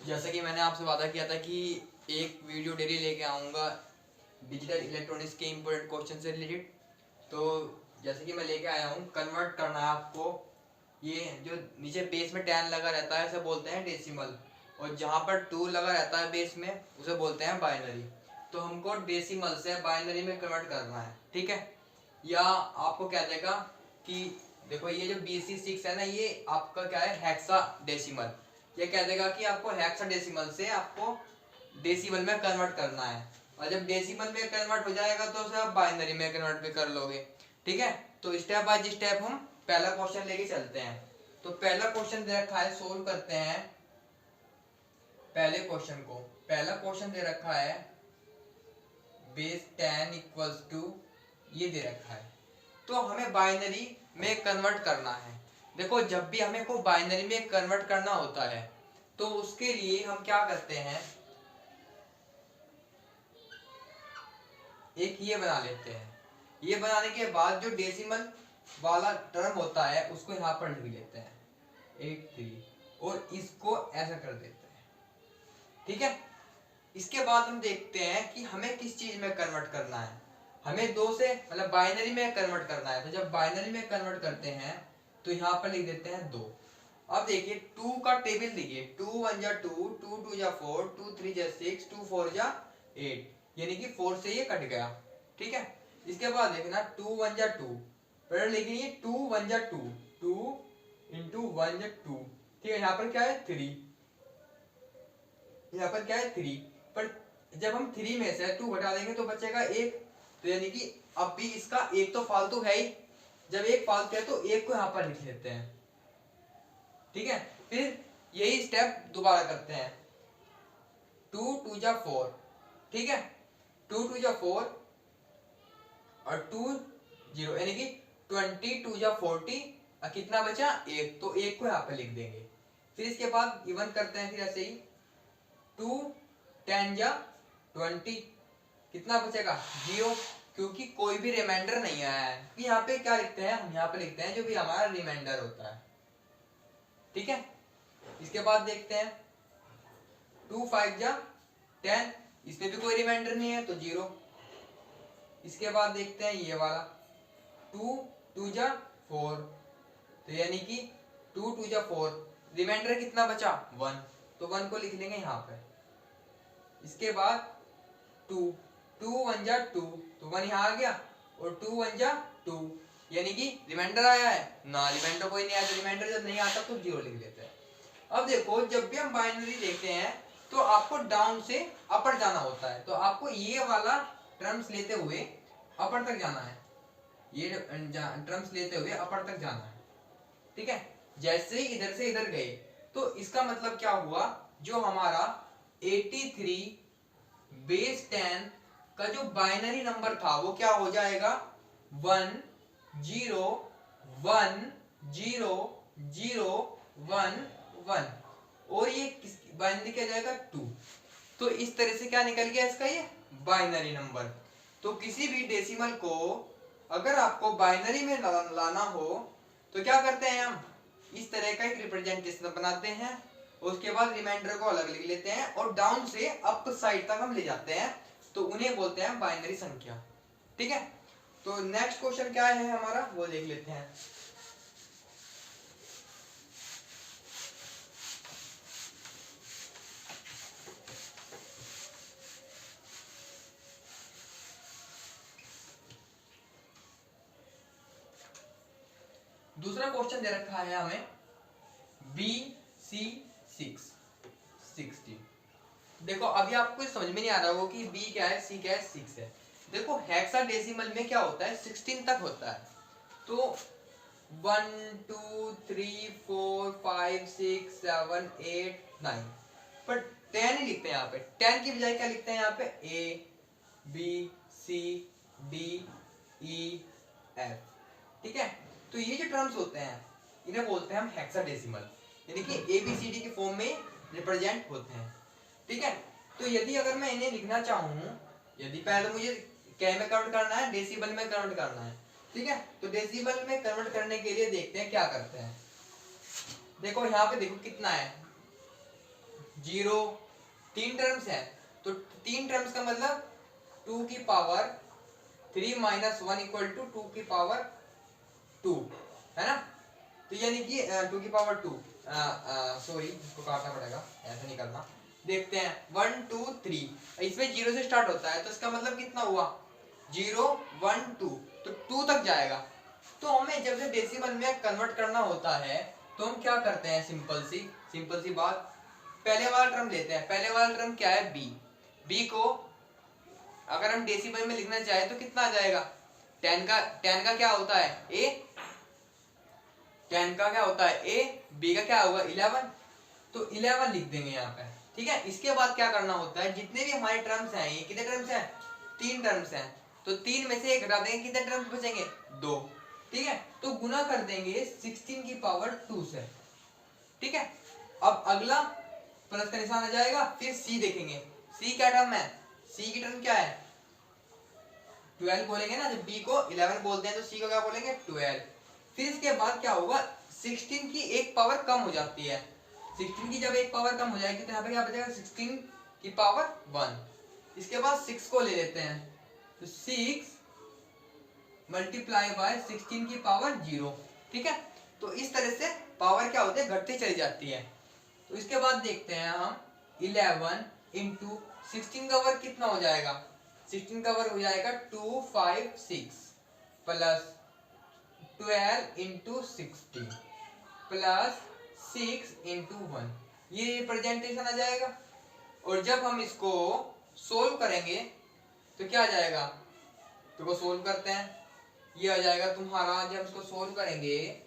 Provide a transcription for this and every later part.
जैसा कि मैंने आपसे वादा किया था कि एक वीडियो डेली लेके आऊँगा डिजिटल इलेक्ट्रॉनिक्स के इम्पोर्टेंट क्वेश्चन से रिलेटेड। तो जैसे कि मैं लेके आया हूँ, कन्वर्ट करना है आपको। ये जो नीचे बेस में 10 लगा रहता है उसे बोलते हैं डेसिमल, और जहाँ पर 2 लगा रहता है बेस में उसे बोलते हैं बाइनरी। तो हमको डेसिमल से बाइनरी में कन्वर्ट करना है, ठीक है। या आपको क्या देगा कि देखो ये जो BC6 है ना, ये आपका क्या है, हेक्सा डेसिमल। ये कह देगा कि आपको हेक्सा डेसिमल से आपको डेसिमल में कन्वर्ट करना है, और जब डेसिमल में कन्वर्ट हो जाएगा तो उसे आप बाइनरी में कन्वर्ट भी कर लोगे, ठीक है। तो स्टेप बाय स्टेप हम पहला क्वेश्चन लेके चलते हैं। तो पहला क्वेश्चन दे रखा है, सोल्व करते हैं पहले क्वेश्चन को। पहला क्वेश्चन दे रखा है बेस 10 इक्वल्स टू, ये दे रखा है। तो हमें बाइनरी में कन्वर्ट करना है। देखो जब भी हमें को बाइनरी में कन्वर्ट करना होता है तो उसके लिए हम क्या करते हैं, एक ये बना लेते हैं। ये बनाने के बाद जो डेसिमल वाला टर्म होता है उसको यहाँ पर लिख लेते हैं 83, और इसको ऐसा कर देते हैं, ठीक है। इसके बाद हम देखते हैं कि हमें किस चीज में कन्वर्ट करना है। हमें दो से मतलब बाइनरी में कन्वर्ट करना है। तो जब बाइनरी में कन्वर्ट करते हैं तो यहाँ पर लिख देते हैं 2। अब देखिए 2 का टेबल देखिए, 2 1 जा 2, 2 2 जा 4, 2 3 जा 6, 2 4 जा 8, यानी कि 4 से ये कट गया, ठीक है। इसके बाद देखना 2 1 जा 2, फिर लेकिन ये 2 1 जा 2, 2 इंटू 1 जा 2, ठीक है। यहाँ पर क्या है 3, यहाँ पर क्या है 3, पर जब हम 3 में से 2 घटा देंगे तो बचेगा 1। तो यानी कि अब भी इसका एक तो फालतू है ही। जब एक फालतू है तो एक को यहाँ पर लिख लेते हैं, ठीक है। फिर यही स्टेप दोबारा करते हैं। 2 2 जा 4, ठीक है। 2 2 जा 4 और 2 0, यानी कि 22 जा 40, और कितना बचा 1, तो 1 को यहाँ पे लिख देंगे। फिर इसके बाद इवन करते हैं, फिर ऐसे ही 2 10 जा 20, कितना बचेगा 0, क्योंकि कोई भी रिमाइंडर नहीं आया है। कि यहाँ पे क्या लिखते हैं, हम यहाँ पे लिखते हैं जो भी हमारा रिमाइंडर होता है, ठीक है। इसके बाद देखते हैं 2 5 जा 10, इसमें भी कोई रिमाइंडर नहीं है तो 0। इसके बाद देखते हैं ये वाला 2 2 जा 4, तो यानी कि 2 2 जा 4, रिमाइंडर कितना बचा 1, तो 1 को लिख लेंगे यहाँ पे। इसके बाद 2 2 1 जा 2, तो 1 यहाँ आ गया, और 2 1 जा 2, यानी कि रिमाइंडर आया है ना, रिमाइंडर कोई नहीं आया, तो रिमाइंडर जब नहीं आता तो 0 लिख लेते हैं। अब देखो जब भी हम बाइनरी देखते हैं तो आपको डाउन से अपर जाना होता है। तो आपको ये वाला टर्म्स लेते हुए अपर तक जाना है, ये टर्म्स लेते हुए अपर तक जाना है, ठीक है। जैसे ही इधर से इधर गए तो इसका मतलब क्या हुआ, जो हमारा 83 बेस 10 का जो बाइनरी नंबर था वो क्या हो जाएगा 1 0 1 0 0 1 1, और ये बाइनरी क्या जाएगा 2। तो इस तरह से क्या निकल गया इसका ये बाइनरी नंबर। तो किसी भी डेसिमल को अगर आपको बाइनरी में लाना हो तो क्या करते हैं, हम इस तरह का एक रिप्रेजेंटेशन बनाते हैं, उसके बाद रिमाइंडर को अलग लिख लेते हैं और डाउन से अप साइड तक हम ले जाते हैं, तो उन्हें बोलते हैं बाइनरी संख्या, ठीक है। तो नेक्स्ट क्वेश्चन क्या है हमारा वो देख लेते हैं। दूसरा क्वेश्चन दे रखा है हमें BC6 60। देखो अभी आपको समझ में नहीं आ रहा होगा कि B क्या है, C क्या है, 6 है। देखो हेक्साडेसिमल में क्या होता है 16 तक होता है। तो 1 2 3 4 5 6 7 8 9, पर 10 ही लिखते हैं यहाँ पे। 10 की बजाय क्या लिखते हैं यहाँ पे A B C D E F, ठीक है। तो ये जो टर्म्स होते हैं इन्हें बोलते हैं हम हेक्साडेसिमल, यानी कि ABCD के फॉर्म में रिप्रेजेंट होते हैं, ठीक है। तो यदि अगर मैं इन्हें लिखना चाहूँ, यदि पहले मुझे क्या में कन्वर्ट करना है, डेसिबल में कन्वर्ट करना है, ठीक है। तो डेसिबल में कन्वर्ट करने के लिए देखते हैं क्या करते हैं। देखो यहाँ पे देखो कितना है 0, 3 टर्म्स है, तो 3 टर्म्स का मतलब 2 की पावर 3 माइनस 1 इक्वल टू 2 की पावर 2 है ना। तो यानी कि 2 की पावर 2, सॉरी इसको काटना पड़ेगा, ऐसे नहीं करना। देखते हैं 1 2 3, इसमें 0 से स्टार्ट होता है तो इसका मतलब कितना हुआ 0 1 2, तो 2 तक जाएगा। तो हमें जब से डेसिमल में कन्वर्ट करना होता है तो हम क्या करते हैं, सिंपल सी बात, पहले वाला टर्म लेते हैं। पहले वाला टर्म क्या है बी को अगर हम डेसिमल में लिखना चाहे तो कितना आ जाएगा, 10 का क्या होता है ए, 10 का क्या होता है ए, बी का क्या होगा 11, तो 11 लिख देंगे यहाँ पे। ठीक है, इसके बाद क्या करना होता है, जितने भी हमारे टर्म्स हैं, ये कितने टर्म्स हैं 3 टर्म्स हैं, तो 3 में से 1 घटा देंगे, कितने टर्म्स बचेंगे 2। ठीक है, तो गुना कर देंगे 16 की पावर 2 से। ठीक है, अब अगला प्लस का निशान आ जाएगा, फिर सी देखेंगे, सी क्या टर्म है, सी की टर्म क्या है 12 बोलेंगे ना, जब बी को 11 बोलते हैं तो सी को क्या बोलेंगे 12। फिर इसके बाद क्या होगा, 16 की एक पावर कम हो जाती है, 16 की जब एक पावर कम हो जाएगी तो यहाँ पे क्या बचेगा 16 की पावर 1। इसके बाद 6 को ले लेते हैं, तो 6 मल्टीप्लाई बाय 16 की पावर 0। ठीक है, तो इस तरह से पावर क्या होती है घटती चली जाती है। तो इसके बाद देखते हैं हम 11 इंटू 16 का वर्ग कितना हो जाएगा, 16 का वर्ग हो जाएगा 256 प्लस 12 इंटू 60 प्लस 6 इंटू 1, ये रिप्रेजेंटेशन आ जाएगा। और जब हम इसको सोल्व करेंगे तो क्या आ जाएगा, तो सोल्व करते हैं, ये आ जाएगा तुम्हारा, जब इसको सोल्व करेंगे,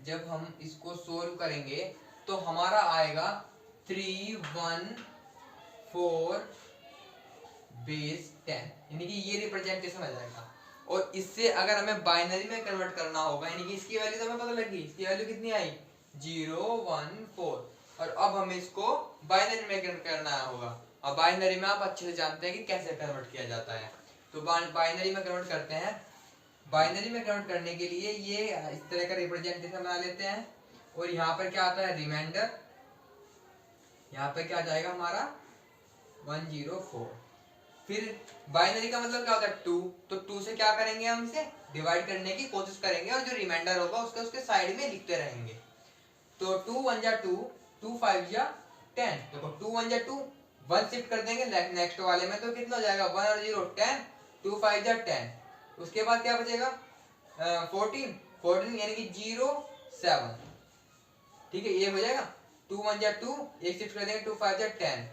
जब हम इसको सोल्व करेंगे तो हमारा आएगा 314 बेस 10, यानी कि ये रिप्रेजेंटेशन आ जाएगा। और इससे अगर हमें बाइनरी में कन्वर्ट करना होगा, यानी कि इसकी वैल्यू तो हमें पता लगी, इसकी वैल्यू कितनी आई 014, और अब हमें इसको बाइनरी में कन्वर्ट करना होगा। अब बाइनरी में आप अच्छे से जानते हैं कि कैसे कन्वर्ट किया जाता है, तो बाइनरी में कन्वर्ट करते हैं। बाइनरी में कन्वर्ट करने के लिए ये इस तरह का रिप्रेजेंटेशन बना लेते हैं, और यहाँ पर क्या आता है रिमाइंडर, यहाँ पे क्या जाएगा हमारा 104। फिर बाइनरी का मतलब क्या होता है 2, तो 2 से क्या करेंगे, हम इसे डिवाइड करने की कोशिश करेंगे, और जो रिमाइंडर होगा उसके साइड में लिखते रहेंगे। तो 2 1 जा 2, 2 5 जा 10, देखो 2 1 जा 2, 1 शिफ्ट कर देंगे नेक्स्ट वाले में, तो कितना हो जाएगा 1 और 0 10, 2 5 जा 10, उसके बाद क्या बचेगा 14 यानी कि 0 7। ठीक है, ये हो जाएगा 2 1 जा 2, एक शिफ्ट कर देंगे 2 5 जा 10,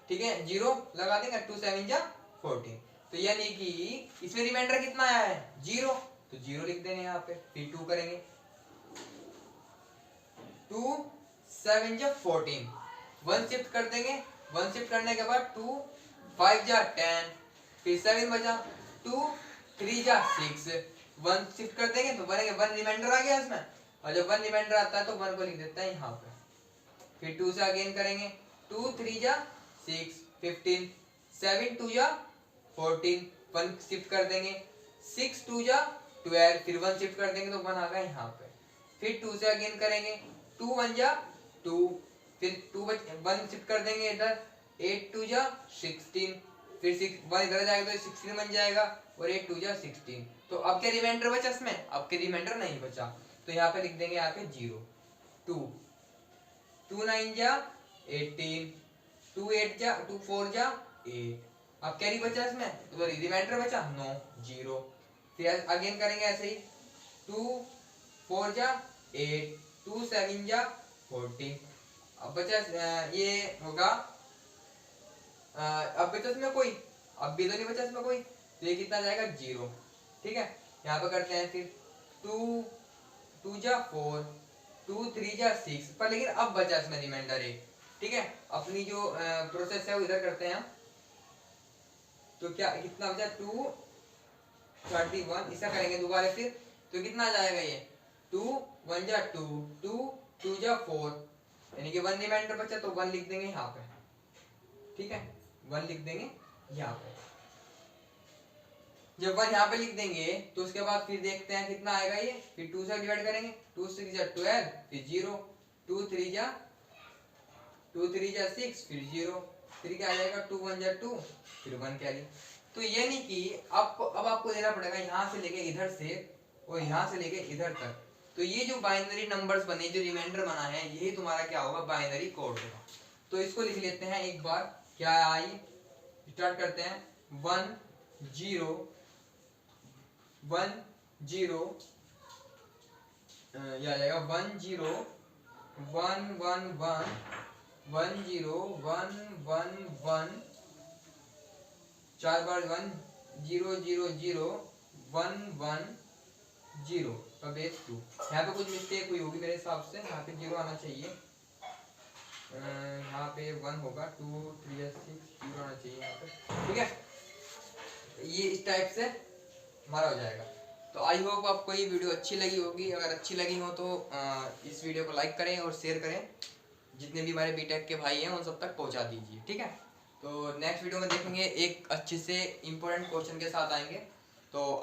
ठीक है 0 लगा देंगे 2 7 जा 14, तो यानी कि इसमें रिमाइंडर कितना आया है 0, तो 0 लिख देंगे यहाँ पे, फिर 2 करेंगे 2 7 जा 14, 1 शिफ्ट कर देंगे, 1 शिफ्ट करने के बाद 2 5 जा 10, फिर 7 बचा, 2 3 जा 6, 1 शिफ्ट कर देंगे तो बनेंगे 1 रिमाइंडर आ गया इसमें, और जब 1 रिमाइंडर आता है तो 1 को लिख देता है यहाँ पे। फिर 2 से अगेन करेंगे, 2 3 जा 6 15, 7 2 जा 14, 1 शिफ्ट कर देंगे, 6 2 जा 12, फिर 1 शिफ्ट कर देंगे तो 1 आ गया यहाँ पे। फिर 2 से अगेन करेंगे, 2 1 जा 2, फिर 1 शिफ्ट कर देंगे इधर, 8 2 जा 16, फिर 1 इधर जाएगा तो 16 बन जाएगा, और 8 2 जा 16। तो अब क्या रिमाइंडर बचा इसमें, अब के रिमाइंडर नहीं बचा, तो यहाँ पे लिख देंगे यहाँ पे 0 2 2 9 जा 18, 2 8 जा 2 4 जा 8, अब कैरी बचा इसमें, तो रिमाइंडर बचा 9 0, फिर अगेन करेंगे ऐसे ही, 2 4 जा 8, 2 7 जा 14, अब बचा ये होगा, अब बचा इसमें कोई, अब भी तो नहीं बचा इसमें कोई, तो ये कितना जाएगा 0। ठीक है, यहाँ पे करते हैं फिर 2 2 जा 4, 2 3 जा 6, पर लेकिन अब बचा इसमें रिमाइंडर 1। ठीक है, अपनी जो प्रोसेस है वो इधर करते हैं हम, तो क्या कितना बचा 2 31, इसका करेंगे दोबारा फिर, तो कितना आ जाएगा ये 2 1 जा 2, 2 2 जा 4, यानी कि 1 रिमाइंडर बचा तो 1 लिख देंगे यहाँ पे। ठीक है, 1 लिख देंगे यहाँ पे, जब 1 यहाँ पे लिख देंगे तो उसके बाद फिर देखते हैं कितना आएगा ये, फिर 2 से डिवाइड करेंगे, 2 6 जा 12, फिर 0, 2 3 जा 2 3 जा 6, फिर 0, फिर क्या आ जाएगा 2 1 जा 2, फिर 1 कैरी। तो ये नहीं कि अब आपको देना पड़ेगा यहाँ से लेके इधर से और यहाँ से लेके इधर तक। तो ये जो बाइनरी नंबर्स बने, जो रिमाइंडर बना है, यही तुम्हारा क्या होगा, बाइनरी कोड होगा। तो इसको लिख लेते हैं एक बार, क्या आई, स्टार्ट करते हैं 1 0 1 0, यह आ जाएगा 1 0 1 1 1 1 0 1 1 1, 4 बार 1 0 0 0 1 1 0 का बेस 2। यहाँ पे कुछ मिस्टेक हुई होगी मेरे हिसाब से, यहाँ पे 0 आना चाहिए, यहाँ पे 1 होगा, 2 3 6 0 आना चाहिए यहाँ पे, ठीक है। ये इस टाइप से हमारा हो जाएगा। तो आई होप आपको ये वीडियो अच्छी लगी होगी। अगर अच्छी लगी हो तो इस वीडियो को लाइक करें और शेयर करें, जितने भी हमारे बीटेक के भाई हैं उन सब तक पहुंचा दीजिए, ठीक है। तो नेक्स्ट वीडियो में देखेंगे, एक अच्छे से इम्पोर्टेंट क्वेश्चन के साथ आएंगे। तो